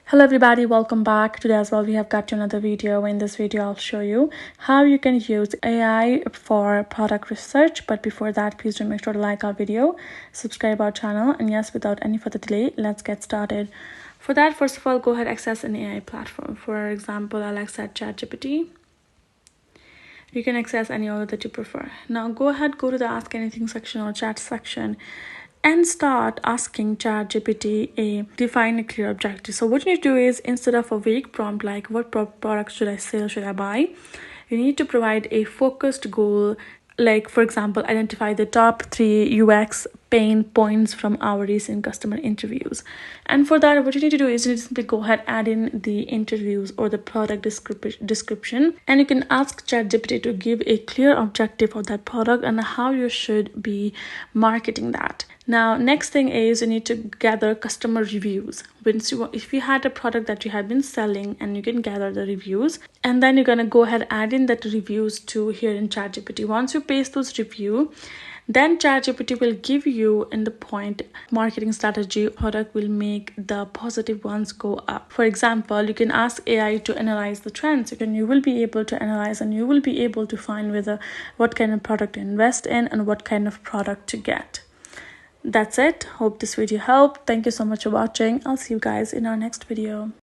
Hello everybody, welcome back. Today as well we have got another video. In this video I'll show you how you can use AI for product research. But before that, please do make sure to like our video, subscribe our channel, and yes, without any further delay, let's get started. For that, first of all, go ahead, access an AI platform. For example, I'll access ChatGPT. You can access any other that you prefer. Now go ahead, go to the ask anything section or chat section and start asking ChatGPT define a clear objective. So what you need to do is, instead of a vague prompt like what product should I sell, should I buy, you need to provide a focused goal. Like, for example, identify the top 3 UX pain points from our recent customer interviews. And for that, what you need to do is you need to simply go ahead, add in the interviews or the product description, and you can ask ChatGPT to give a clear objective for that product and how you should be marketing that. Now, next thing is you need to gather customer reviews. If you had a product that you have been selling, and you can gather the reviews, and then you're going to go ahead, add in that reviews to here in ChatGPT. Once you paste those reviews, then ChatGPT will give you in the point marketing strategy product will make the positive ones go up. For example, you can ask AI to analyze the trends. You will be able to analyze, and you will be able to find whether what kind of product to invest in and what kind of product to get. That's it. Hope this video helped. Thank you so much for watching. I'll see you guys in our next video.